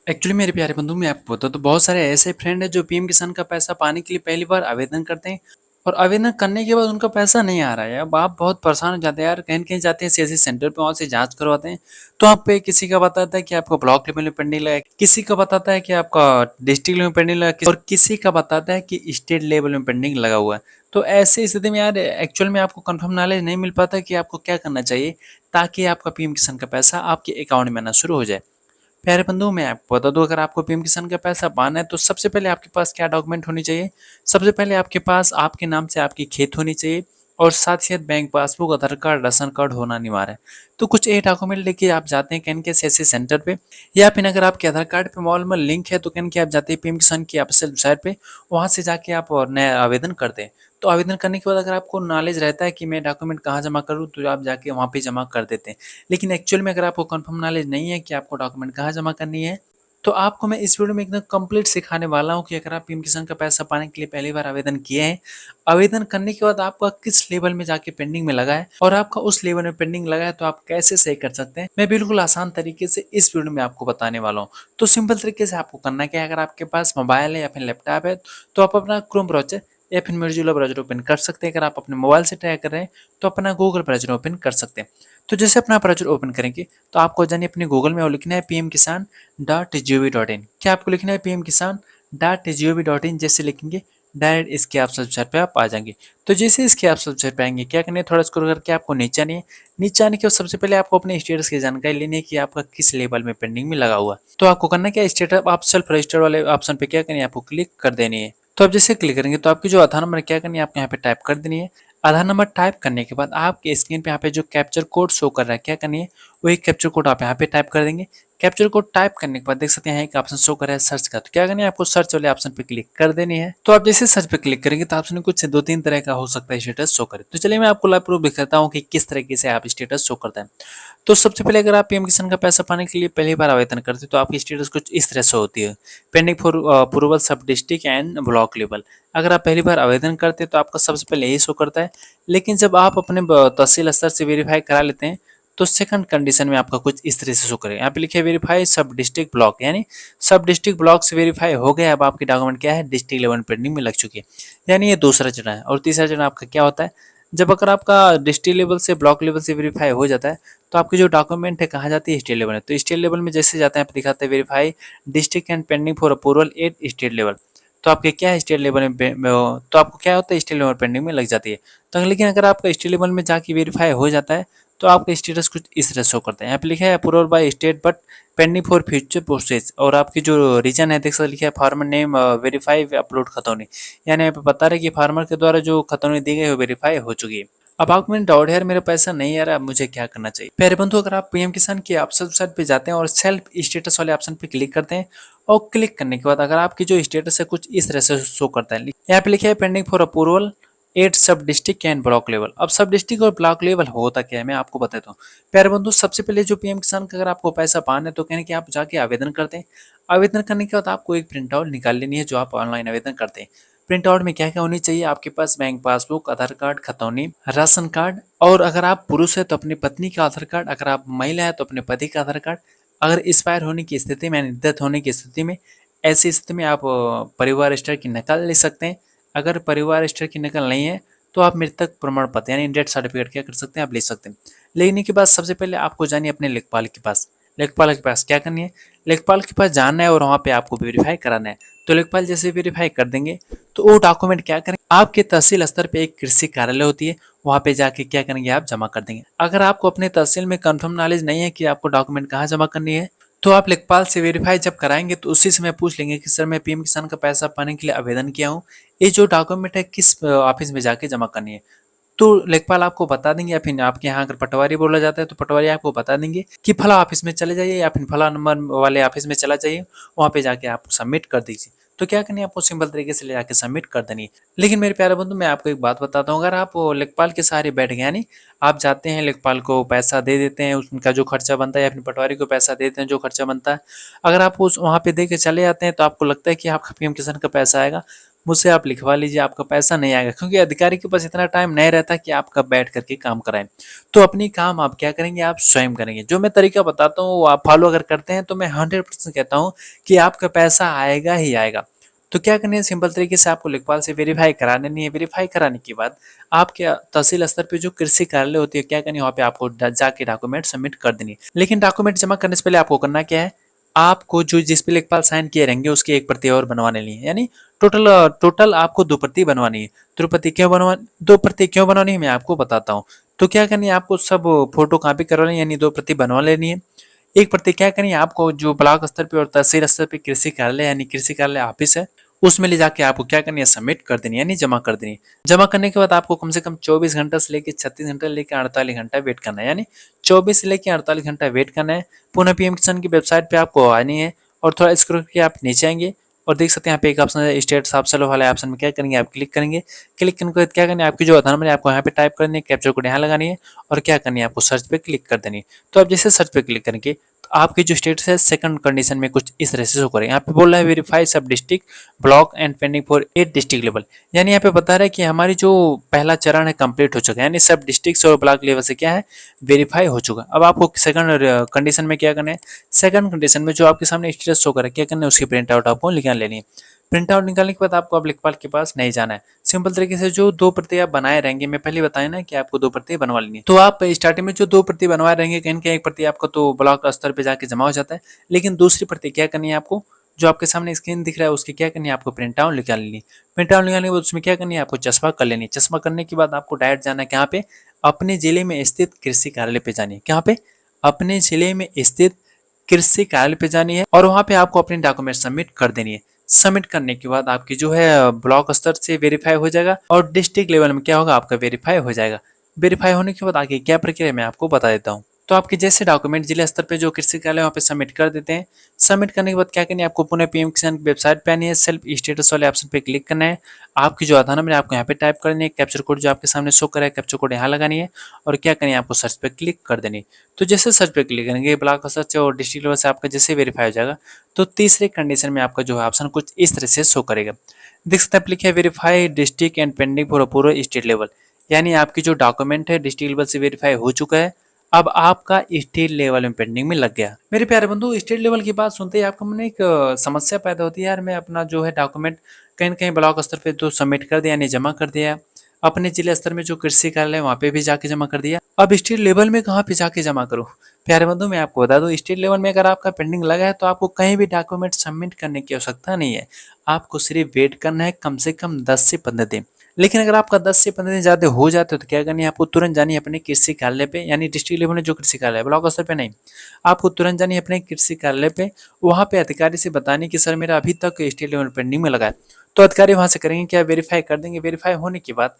Actually मेरे प्यारे बंधु मैं आपको बताऊँ तो बहुत सारे ऐसे फ्रेंड हैं जो पीएम किसान का पैसा पाने के लिए पहली बार आवेदन करते हैं और आवेदन करने के बाद उनका पैसा नहीं आ रहा है। अब आप बहुत परेशान हो जाते हैं यार, कहीं न कहीं जाते हैं सीएससी सेंटर पे, वहाँ से जाँच करवाते हैं, तो वहाँ पे किसी का बताता है कि आपको ब्लॉक लेवल में पेंडिंग लगा है, किसी का बताता है कि आपका डिस्ट्रिक्ट लेवल में पेंडिंग लगा है और किसी का बताता है कि स्टेट लेवल में पेंडिंग लगा हुआ है। तो ऐसी स्थिति में यार एक्चुअल में आपको कन्फर्म नॉलेज नहीं मिल पाता कि आपको क्या करना चाहिए ताकि आपका पीएम किसान का पैसा आपके अकाउंट में आना शुरू हो जाए। प्यारे बंधु मैं आपको बता दूं, अगर आपको पीएम किसान का पैसा पाना है तो सबसे पहले आपके पास क्या डॉक्यूमेंट होनी चाहिए। सबसे पहले आपके पास आपके नाम से आपकी खेत होनी चाहिए और साथ ही साथ बैंक पासबुक, आधार कार्ड, राशन कार्ड होना अनिवार्य है। तो कुछ ये डॉक्यूमेंट लेके आप जाते हैं कैन के सीएससी सेंटर पे, या फिर अगर आपके आधार कार्ड पे मोबाइल में लिंक है तो कैन के आप जाते हैं पीएम किसान की ऑफिशियल वेबसाइट पे, वहां से जाके आप और नया आवेदन करते हैं। तो आवेदन करने के बाद अगर आपको नॉलेज रहता है कि मैं डॉक्यूमेंट कहाँ जमा करूँ तो आप जाके वहाँ पे जमा कर देते हैं। लेकिन एक्चुअल में अगर आपको कंफर्म नॉलेज नहीं है कि आपको डॉक्यूमेंट कहाँ जमा करनी है, तो आपको मैं इस वीडियो में एकदम कंप्लीट सिखाने वाला हूँ कि अगर आप पीएम किसान का पैसा पाने के लिए पहली बार आवेदन किए हैं, आवेदन करने के बाद आपका किस लेवल में जाके पेंडिंग में लगा है और आपका उस लेवल में पेंडिंग लगा है तो आप कैसे सही कर सकते हैं, मैं बिल्कुल आसान तरीके से इस वीडियो में आपको बताने वाला हूँ। तो सिंपल तरीके से आपको करना क्या है, अगर आपके पास मोबाइल है या फिर लैपटॉप है तो आप अपना क्रोम ब्राउजर या फिर मोजिल्ला ब्राउजर ओपन कर सकते हैं। अगर आप अपने मोबाइल से ट्राई कर रहे हैं तो अपना गूगल ब्राउजर ओपन कर सकते हैं। तो जैसे अपना ब्राउजर ओपन करेंगे तो आपको जानिए अपने गूगल में और लिखना है pmkisan.gov.in। क्या आपको लिखना है pmkisan.gov.in, जैसे लिखेंगे डायरेक्ट इसके आप वेबसाइट पे आप आ जाएंगे। तो जैसे इसके आप वेबसाइट पे आएंगे क्या करना है, थोड़ा स्क्रॉल करके आपको नीचे आनी है। नीचे आने के बाद सबसे पहले आपको अपने स्टेटस की जानकारी लेनी है कि आपका किस लेवल में पेंडिंग में लगा हुआ है। तो आपको करना क्या, स्टेटस आप सेल्फ रजिस्टर वाले ऑप्शन पे क्या करनी है, आपको क्लिक कर देनी है। तो आप जैसे क्लिक करेंगे तो आपकी जो आधार नंबर क्या करनी है, आपको यहाँ पे टाइप कर देनी है। आधार नंबर टाइप करने के बाद आपके स्क्रीन पे यहाँ पे जो कैप्चर कोड शो कर रहा है, क्या करनी है, वही कैप्चर कोड आप यहाँ पे टाइप कर देंगे। कैप्चर कोड टाइप करने के बाद देख सकते हैं एक ऑप्शन शो कर रहा है सर्च का, तो क्या करना है, आपको सर्च वाले ऑप्शन पे क्लिक कर देनी है। तो आप जैसे सर्च पे क्लिक करेंगे तो ऑप्शन कुछ दो तीन तरह का हो सकता है स्टेटस शो करे। तो चलिए मैं आपको लाइव प्रूफ दिखाता हूँ कि किस तरीके से आप स्टेटस शो करता है। तो सबसे पहले अगर आप पीएम किसान का पैसा पाने के लिए पहली बार आवेदन करते हैं तो आपकी स्टेटस कुछ इस तरह से होती है, पेंडिंग फॉर अप्रूवल सब डिस्ट्रिक्ट एंड ब्लॉक लेवल। अगर आप पहली बार आवेदन करते हैं तो आपका सबसे पहले यही शो करता है। लेकिन जब आप अपने तहसील स्तर से वेरीफाई करा लेते हैं तो सेकंड कंडीशन में आपका कुछ इस तरह से शो करेगा, यहाँ पे लिखे वेरीफाई सब डिस्ट्रिक्ट ब्लॉक, यानी सब डिस्ट्रिक्ट ब्लॉक से वेरीफाई हो गया, अब आपके डॉक्यूमेंट क्या है, डिस्ट्रिक्ट लेवल पेंडिंग में लग चुकी है। यानी ये दूसरा चरण है। और तीसरा चरण आपका क्या होता है, जब अगर आपका डिस्ट्रिक्ट लेवल से ब्लॉक लेवल से वेरीफाई हो जाता है तो आपकी जो डॉक्यूमेंट है कहाँ जाती है, स्टेट लेवल है। तो स्टेट लेवल में जैसे जाते हैं आप दिखाते हैं verify district and pending for approval at state level. तो आपके क्या है, स्टेट लेवल तो आपको क्या होता है, स्टेट लेवल पेंडिंग में लग जाती है। तो लेकिन अगर आपका स्टेट लेवल में जाके वेरीफाई हो जाता है तो आपका स्टेटस कुछ इस तरह शो करता है, यहाँ पे लिखा है approval by state but pending for future process. और आपकी जो रीजन है देख सकते लिखा है फार्मर नेम वेरीफाई अपलोड खतौनी, यानी यहाँ पे बता रहे कि फार्मर के द्वारा जो खतौनी दी गई वो वेरीफाई हो चुकी है। अब आपको मैंने डाउट है यार मेरा पैसा नहीं आ रहा, अब मुझे क्या करना चाहिए। प्यारे बंधु, अगर आप पीएम किसान की ऑप्शन वेबसाइट पे जाते हैं और सेल्फ स्टेटस वाले ऑप्शन पे क्लिक करते हैं और क्लिक करने के बाद अगर आपकी जो स्टेटस है कुछ इस तरह से शो करता है, यहाँ पे लिखा है पेंडिंग फॉर अप्रूवल एट सब डिस्ट्रिक्ट एंड ब्लॉक लेवल। अब सब डिस्ट्रिक्ट और ब्लॉक लेवल होता क्या है मैं आपको बताता हूँ। प्यारे बंधु, सबसे पहले जो पीएम किसान का अगर आपको पैसा पाना है तो कहने कि आप जाके आवेदन करते हैं। आवेदन करने के बाद आपको एक प्रिंट आउट निकाल लेनी है जो आप ऑनलाइन आवेदन करते हैं। प्रिंट आउट में क्या क्या होनी चाहिए, आपके पास बैंक पासबुक, आधार कार्ड, खतौनी, राशन कार्ड, और अगर आप पुरुष है तो अपनी पत्नी का आधार कार्ड, अगर आप महिला है तो अपने पति का आधार कार्ड। अगर एक्सपायर होने की स्थिति में, डेथ होने की स्थिति में, ऐसी स्थिति में आप परिवार रजिस्टर की नकल ले सकते हैं। अगर परिवार रजिस्टर की नकल नहीं है तो आप मृतक प्रमाण पत्र यानी डेथ सर्टिफिकेट क्या कर सकते हैं, आप ले सकते हैं। लेने के बाद सबसे पहले आपको जानिए अपने लेखपाल के पास। लेखपाल के पास क्या करनी है, लेखपाल के पास जाना है और वहाँ पे आपको वेरीफाई कराना है। तो लेखपाल जैसे वेरीफाई कर देंगे तो वो डॉक्यूमेंट क्या करेंगे, आपके तहसील स्तर पे एक कृषि कार्यालय होती है, वहाँ पे जाके क्या करेंगे, आप जमा कर देंगे। अगर आपको अपने तहसील में कंफर्म नॉलेज नहीं है कि आपको डॉक्यूमेंट कहाँ जमा करनी है तो आप लेखपाल से वेरीफाई जब कराएंगे तो उसी समय पूछ लेंगे कि सर मैं पीएम किसान का पैसा पाने के लिए आवेदन किया हूँ, ये जो डॉक्यूमेंट है किस ऑफिस में जाके जमा करनी है। तो लेखपाल आपको बता देंगे, या फिर आपके यहाँ अगर पटवारी बोला जाता है तो पटवारी आपको बता देंगे कि फला ऑफिस में चले जाइए या फिर फला नंबर वाले ऑफिस में चला जाइए, वहाँ पे जाके आप सबमिट कर दीजिए। तो क्या करनी है, आपको सिंपल तरीके से ले जाके सबमिट कर देनी है। लेकिन मेरे प्यारे बंधु, मैं आपको एक बात बताता हूँ, अगर आप लेखपाल के सहारे बैठ गए, यानी आप जाते हैं लेखपाल को पैसा दे देते हैं, उनका जो खर्चा बनता है, या फिर पटवारी को पैसा देते हैं जो खर्चा बनता है, अगर आप उस वहाँ पे दे के चले जाते हैं तो आपको लगता है कि आपका पीएम किसान का पैसा आएगा, मुझसे आप लिखवा लीजिए, आपका पैसा नहीं आएगा, क्योंकि अधिकारी के पास इतना टाइम नहीं रहता कि आप कब बैठ करके काम कराएं। तो अपनी काम आप क्या करेंगे, आप स्वयं करेंगे। जो मैं तरीका बताता हूँ वो आप फॉलो अगर करते हैं तो मैं 100% कहता हूँ कि आपका पैसा आएगा ही आएगा। तो क्या करना है, सिंपल तरीके से आपको लेखपाल से वेरीफाई करा लेनी है। वेरीफाई कराने के बाद आप क्या तहसील स्तर पे जो कृषि कार्यालय होती है, क्या करनी है, वहाँ पे आपको जाके डॉक्यूमेंट सबमिट कर देनी है। लेकिन डॉक्यूमेंट जमा करने से पहले आपको करना क्या है, आपको जो जिस पे लेखपाल साइन किए रहेंगे उसकी एक प्रति और बनवाने ली है, यानी टोटल टोटल आपको 2 प्रति बनवानी है। 2 प्रति क्यों बनवानी है मैं आपको बताता हूँ। तो क्या करनी है, आपको सब फोटो कॉपी करवा लेनी है, यानी 2 प्रति बनवा लेनी है। एक प्रति क्या करनी है, आपको जो ब्लॉक स्तर पे और तहसील स्तर पे कृषि कार्यालय यानी कृषि कार्यालय ऑफिस है, उसमें ले जाके आपको क्या करनी है, सबमिट कर देनी है, यानी जमा कर देनी है। जमा करने के बाद आपको कम से कम 24 घंटा से लेकर 36 घंटा लेकर 48 घंटा वेट करना है, यानी 24 से लेकर 48 घंटा वेट करना है। पुनः पीएम किसान की वेबसाइट पे आपको आनी है और थोड़ा स्क्रॉल करके आप नीचे आएंगे और देख सकते हैं यहाँ पे एक ऑप्शन है स्टेट साफ वाले ऑप्शन में क्या करेंगे, आप क्लिक करेंगे। क्लिक करने के बाद क्या करना है, आपकी जो आधार नंबर है आपको यहाँ पे टाइप करनी है, कैप्चर कोड यहाँ लगानी है और क्या करनी है, आपको सर्च पे क्लिक कर देनी है। तो आप जैसे सर्च पे क्लिक करेंगे तो आपकी जो स्टेटस है सेकंड कंडीशन में कुछ इस तरह से शो करेगा। यहाँ पे बोल रहा है वेरीफाई सब district block and pending for 8 district level, यानी यहाँ पे बता रहा है कि हमारी जो पहला चरण है कंप्लीट हो चुका है, यानी सब डिस्ट्रिक्ट और ब्लॉक लेवल से क्या है, वेरीफाई हो चुका। अब आपको सेकंड कंडीशन में क्या करना है, सेकंड कंडीशन में जो आपके सामने स्टेटस शो कर रहा है क्या करना है, उसकी प्रिंट आउट आपको निकाल लेनी है। प्रिंट आउट निकालने के बाद आपको अब लेखपाल के पास नहीं जाना है। सिंपल तरीके से जो 2 प्रति आप बनाए रहेंगे, मैं पहले बताया ना कि आपको 2 प्रति बनवा लेनी है, तो आप स्टार्टिंग में जो 2 प्रति बनवाए रहेंगे कहीं कहीं 1 प्रति आपको तो ब्लॉक स्तर पे जाके जमा हो जाता है, लेकिन दूसरी प्रति क्या करनी है, आपको जो आपके सामने स्क्रीन दिख रहा है उसकी क्या करनी है, आपको प्रिंट आउट निकाल लेनी है। प्रिंट आउट निकालने के बाद उसमें क्या करनी है, आपको चस्पा कर लेनी है। चस्पा करने के बाद आपको डायरेक्ट जाना है कहाँ पे, अपने जिले में स्थित कृषि कार्यालय पे जानी है। कहाँ पे, अपने जिले में स्थित कृषि कार्यालय पे जानी है और वहाँ पे आपको अपने डॉक्यूमेंट सबमिट कर देनी है। सबमिट करने के बाद आपकी जो है ब्लॉक स्तर से वेरीफाई हो जाएगा और डिस्ट्रिक्ट लेवल में क्या होगा, आपका वेरीफाई हो जाएगा। वेरीफाई होने के बाद आगे क्या प्रक्रिया है मैं आपको बता देता हूँ। तो आपके जैसे डॉक्यूमेंट जिला स्तर पे जो कृषि कार्यालय वहाँ पे सबमिट कर देते हैं। सबमिट करने के बाद क्या करना है, आपको पुनः पीएम किसान की वेबसाइट पे आनी है, सेल्फ स्टेटस वाले ऑप्शन पे क्लिक करना है। आपकी जो आधार नंबर है आपको यहाँ पे टाइप करनी है, कैप्चर कोड जो आपके सामने शो कर रहा है कैप्चर कोड यहाँ लगानी है और क्या करनी है, आपको सर्च पे क्लिक कर देनी है। तो जैसे सर्च पे क्लिक करेंगे ब्लॉक स्तर से और डिस्ट्रिक्ट लेवल से आपका जैसे वेरीफाई हो जाएगा, तो तीसरे कंडीशन में आपका जो है ऑप्शन कुछ इस तरह से शो करेगा। देख सकते हैं आप लिखे verify district and pending for approval state level, यानी आपकी जो डॉक्यूमेंट है डिस्ट्रिक्ट लेवल से वेरीफाई हो चुका है, अब आपका स्टेट लेवल में पेंडिंग में लग गया। मेरे प्यारे बंधु, स्टेट लेवल की बात सुनते ही आपको मन में एक समस्या पैदा होती है, यार मैं अपना जो है डॉक्यूमेंट कहीं न कहीं ब्लॉक स्तर पे तो सबमिट कर दिया यानी जमा कर दिया, अपने जिला स्तर में जो कृषि कार्यालय है वहाँ पे भी जाके जमा कर दिया, अब स्टेट लेवल में कहाँ पे जाके जमा करूँ? प्यारे बंधु, मैं आपको बता दूं स्टेट लेवल में अगर आपका पेंडिंग लगा है तो आपको कहीं भी डॉक्यूमेंट सबमिट करने की आवश्यकता नहीं है। आपको सिर्फ वेट करना है कम से कम 10 से 15 दिन। लेकिन अगर आपका 10 से 15 दिन ज़्यादा हो जाते हो तो क्या करनी है, आपको तुरंत जानी है अपने कृषि कार्यालय पे, यानी डिस्ट्रिक्ट लेवल में जो कृषि कार्यालय है ब्लॉक स्तर पे नहीं, आपको तुरंत जानी है अपने कृषि कार्यालय पे। वहाँ पे अधिकारी से बताने की सर मेरा अभी तक स्टेट लेवल पेंडिंग में लगा है, तो अधिकारी वहाँ से करेंगे क्या, वेरीफाई कर देंगे। वेरीफाई होने के बाद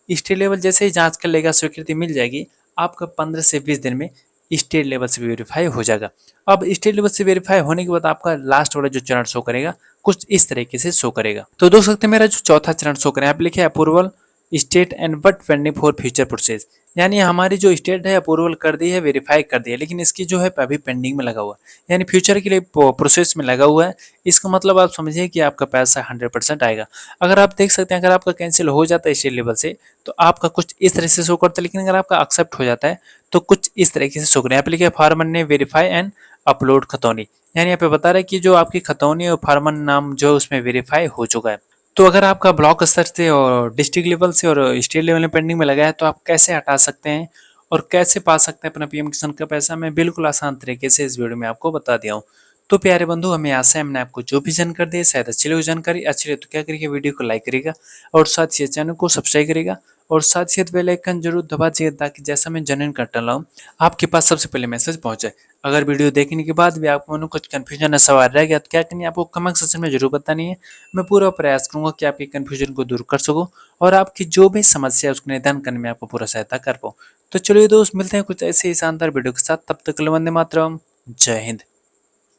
स्टेट लेवल जैसे ही जांच कर लेगा, स्वीकृति मिल जाएगी, आपका 15 से 20 दिन में स्टेट लेवल से वेरीफाई हो जाएगा। अब स्टेट लेवल से वेरीफाई होने के बाद आपका लास्ट वाला जो चरण शो करेगा कुछ इस तरीके से शो करेगा। तो देख सकते हैं मेरा जो चौथा चरण शो करेगा, आप लिखे approval state and but pending for future process, यानी हमारी जो स्टेट है अप्रूवल कर दी है, वेरीफाई कर दी है, लेकिन इसकी जो है अभी पेंडिंग में लगा हुआ है, यानी फ्यूचर के लिए प्रोसेस में लगा हुआ है। इसका मतलब आप समझिए कि आपका पैसा 100% आएगा। अगर आप देख सकते हैं अगर आपका कैंसिल हो जाता है स्टेट लेवल से तो आपका कुछ इस तरह से शो करता है, लेकिन अगर आपका एक्सेप्ट हो जाता है तो कुछ इस तरीके से शो करें। यहाँ पे लिखा फार्मर ने वेरीफाई एंड अपलोड खतौनी, यानी यहाँ पे बता रहा है कि जो आपकी खतौनी और फार्मर नाम जो उसमें वेरीफाई हो चुका है। तो अगर आपका ब्लॉक स्तर से और डिस्ट्रिक्ट लेवल से और स्टेट लेवल में पेंडिंग में लगा है तो आप कैसे हटा सकते हैं और कैसे पा सकते हैं अपना पीएम किसान का पैसा, मैं बिल्कुल आसान तरीके से इस वीडियो में आपको बता दिया हूँ। तो प्यारे बंधु, हमें आशा है हमने आपको जो भी जानकारी दी शायद अच्छी लगी। जानकारी अच्छी लगे तो क्या करिएगा, वीडियो को लाइक करिएगा और साथ ही चैनल को सब्सक्राइब करिएगा और साथ ही बेल आइकन जरूर दबा दीजिए ताकि जैसा मैं जनरेट करता लाऊं आपके पास सबसे पहले मैसेज पहुंच जाए। अगर वीडियो देखने के बाद भी आपको मन कुछ कन्फ्यूजन या सवाल रह गया तो क्या करनी है, आपको कमेंट सेक्शन में जरूर बतानी है। मैं पूरा प्रयास करूंगा कि आपकी कन्फ्यूजन को दूर कर सकूं और आपकी जो भी समस्या है उसको निदान करने में आपको पूरा सहायता कर पाऊँ। तो चलिए दोस्त, मिलते हैं कुछ ऐसे ही शानदार वीडियो के साथ, तब तक के लिए वंदे मातरम, जय हिंद।